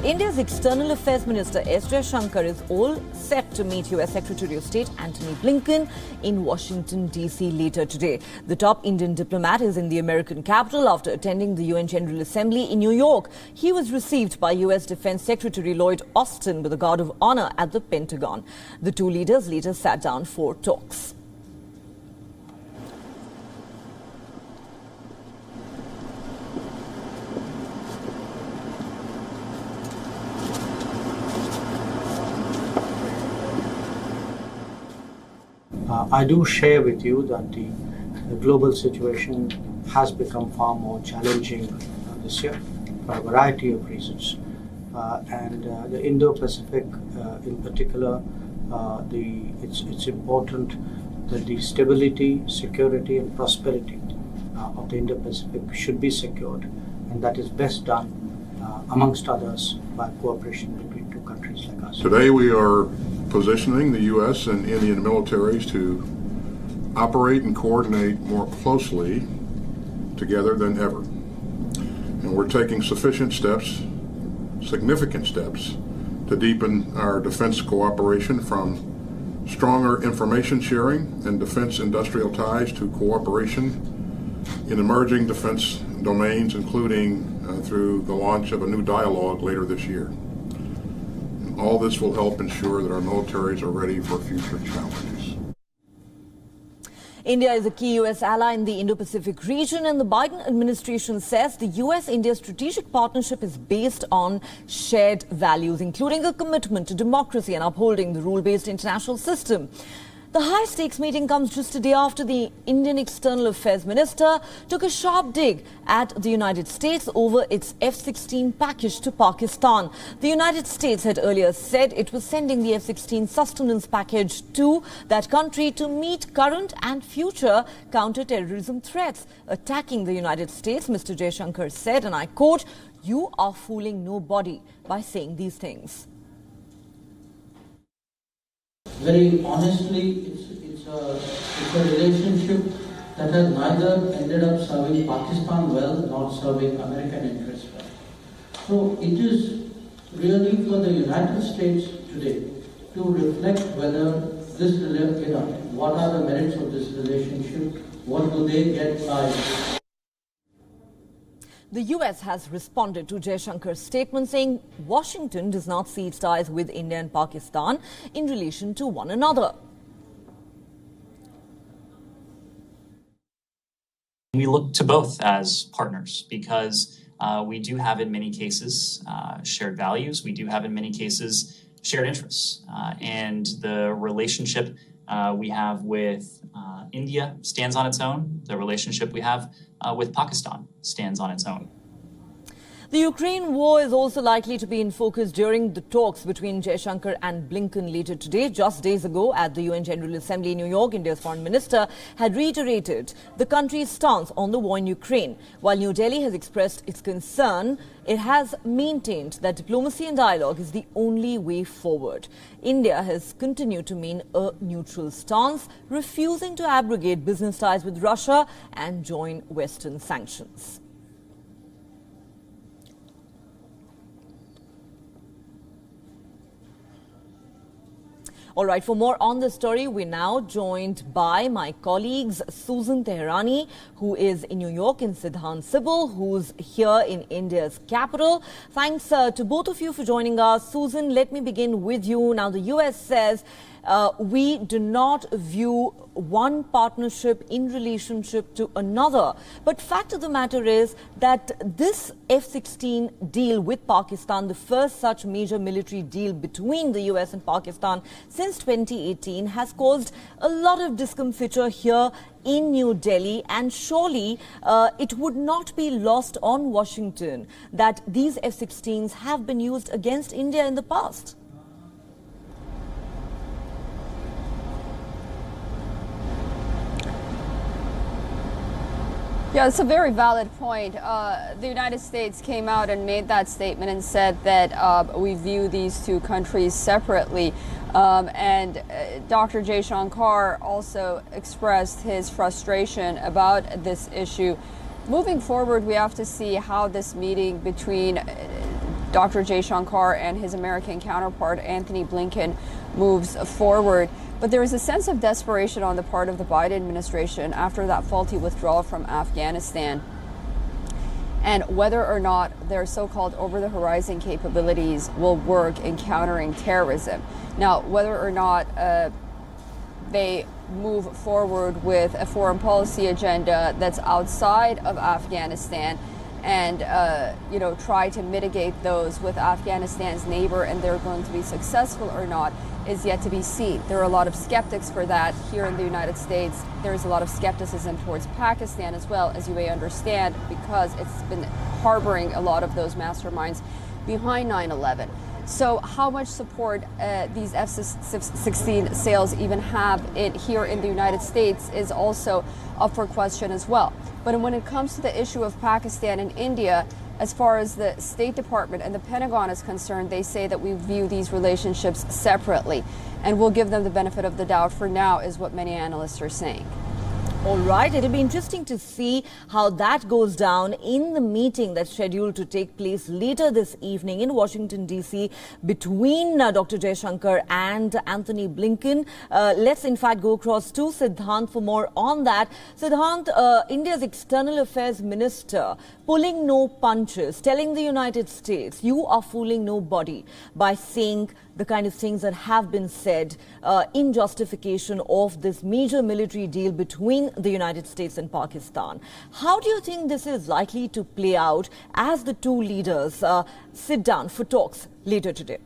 India's External Affairs Minister S. Jaishankar is all set to meet US Secretary of State Antony Blinken in Washington, D.C. later today. The top Indian diplomat is in the American capital after attending the UN General Assembly in New York. He was received by US Defense Secretary Lloyd with a guard of honor at the Pentagon. The two leaders later sat down for talks. I do share with you that the global situation has become far more challenging this year for a variety of reasons. The Indo-Pacific in particular, it's important that the stability, security and prosperity of the Indo-Pacific should be secured, and that is best done, amongst others, by cooperation between two countries like us. Today we are positioning the U.S. and Indian militaries to operate and coordinate more closely together than ever. And we're taking significant steps to deepen our defense cooperation, from stronger information sharing and defense industrial ties to cooperation in emerging defense domains, including through the launch of a new dialogue later this year. All this will help ensure that our militaries are ready for future challenges. India is a key US ally in the Indo-Pacific region, and the Biden administration says the US-India strategic partnership is based on shared values, including a commitment to democracy and upholding the rule-based international system. The high-stakes meeting comes just a day after the Indian External Affairs Minister took a sharp dig at the United States over its F-16 package to Pakistan. The United States had earlier said it was sending the F-16 sustenance package to that country to meet current and future counter-terrorism threats. Attacking the United States, Mr. Jaishankar said, and I quote, "You are fooling nobody by saying these things." Very honestly, it's a relationship that has neither ended up serving Pakistan well nor serving American interests well. So it is really for the United States today to reflect whether this, what are the merits of this relationship, what do they get by. The US has responded to Jaishankar's statement, saying Washington does not see its ties with India and Pakistan in relation to one another. We look to both as partners because we do have in many cases shared values. We do have in many cases shared interests. And the relationship we have with India stands on its own. The relationship we have with Pakistan stands on its own. The Ukraine war is also likely to be in focus during the talks between Jaishankar and Blinken later today. Just days ago at the UN General Assembly in New York, India's foreign minister had reiterated the country's stance on the war in Ukraine. While New Delhi has expressed its concern, it has maintained that diplomacy and dialogue is the only way forward. India has continued to maintain a neutral stance, refusing to abrogate business ties with Russia and join Western sanctions. All right, for more on this story, we're now joined by my colleagues Susan Teherani, who is in New York, and Siddhant Sibal, who's here in India's capital. Thanks to both of you for joining us. Susan, let me begin with you. Now, the US says we do not view one partnership in relationship to another. But fact of the matter is that this F-16 deal with Pakistan, the first such major military deal between the US and Pakistan since 2018, has caused a lot of discomfiture here in New Delhi, and surely it would not be lost on Washington that these F-16s have been used against India in the past. Yeah, it's a very valid point. The United States came out and made that statement and said that we view these two countries separately. And Dr. Jaishankar also expressed his frustration about this issue. Moving forward, we have to see how this meeting between Dr. Jaishankar and his American counterpart, Antony Blinken, moves forward. But there is a sense of desperation on the part of the Biden administration after that faulty withdrawal from Afghanistan, and whether or not their so-called over-the-horizon capabilities will work in countering terrorism. Now, whether or not they move forward with a foreign policy agenda that's outside of Afghanistan and try to mitigate those with Afghanistan's neighbor, and they're going to be successful or not, is yet to be seen. There are a lot of skeptics for that here in the United States. There is a lot of skepticism towards Pakistan as well, as you may understand, because it's been harboring a lot of those masterminds behind 9/11. So how much support these F-16 sales even have here in the United States is also up for question as well. But when it comes to the issue of Pakistan and India, as far as the State Department and the Pentagon is concerned, they say that we view these relationships separately, and we'll give them the benefit of the doubt for now, is what many analysts are saying. All right, it'll be interesting to see how that goes down in the meeting that's scheduled to take place later this evening in Washington, D.C. between Dr. Jaishankar and Antony Blinken. Let's in fact go across to Siddhant for more on that. Siddhant, India's External Affairs Minister pulling no punches, telling the United States, you are fooling nobody by saying the kind of things that have been said in justification of this major military deal between the United States and Pakistan. How do you think this is likely to play out as the two leaders sit down for talks later today?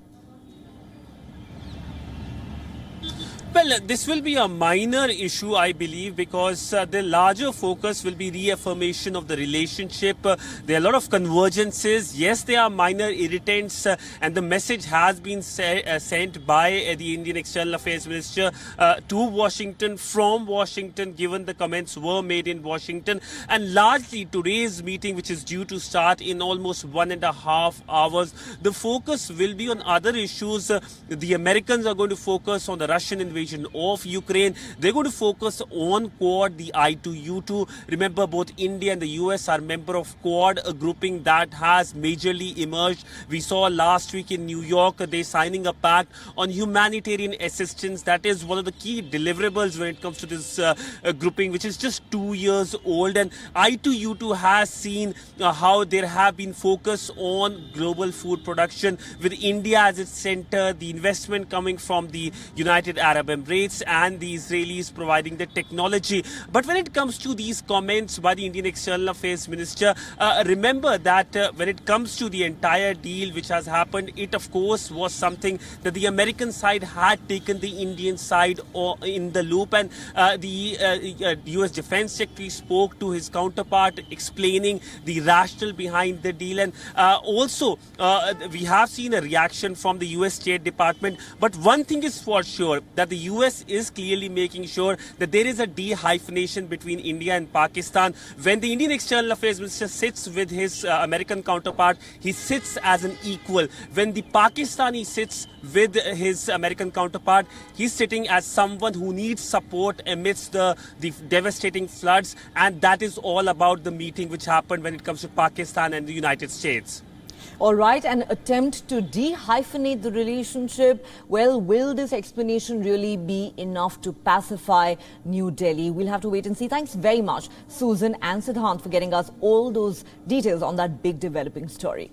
Well, this will be a minor issue, I believe, because the larger focus will be reaffirmation of the relationship. There are a lot of convergences. Yes, there are minor irritants, and the message has been sent by the Indian External Affairs Minister to Washington, from Washington, given the comments were made in Washington. And largely today's meeting, which is due to start in almost 1.5 hours, the focus will be on other issues. The Americans are going to focus on the Russian invasion of Ukraine. They're going to focus on Quad, the I2U2. Remember, both India and the US are member of Quad, a grouping that has majorly emerged. We saw last week in New York, they signing a pact on humanitarian assistance. That is one of the key deliverables when it comes to this grouping, which is just 2 years old. And I2U2 has seen how there have been focus on global food production, with India as its center, the investment coming from the United Arab Emirates and the Israelis providing the technology. But when it comes to these comments by the Indian External Affairs Minister, remember that when it comes to the entire deal which has happened, it of course was something that the American side had taken the Indian side in the loop, and the US Defense Secretary spoke to his counterpart explaining the rationale behind the deal. And also we have seen a reaction from the US State Department. But one thing is for sure, that the US is clearly making sure that there is a de-hyphenation between India and Pakistan. When the Indian External Affairs Minister sits with his American counterpart, he sits as an equal. When the Pakistani sits with his American counterpart, he's sitting as someone who needs support amidst the devastating floods. And that is all about the meeting which happened when it comes to Pakistan and the United States. All right, an attempt to de-hyphenate the relationship. Well, will this explanation really be enough to pacify New Delhi? We'll have to wait and see. Thanks very much, Susan and Siddhant, for getting us all those details on that big developing story.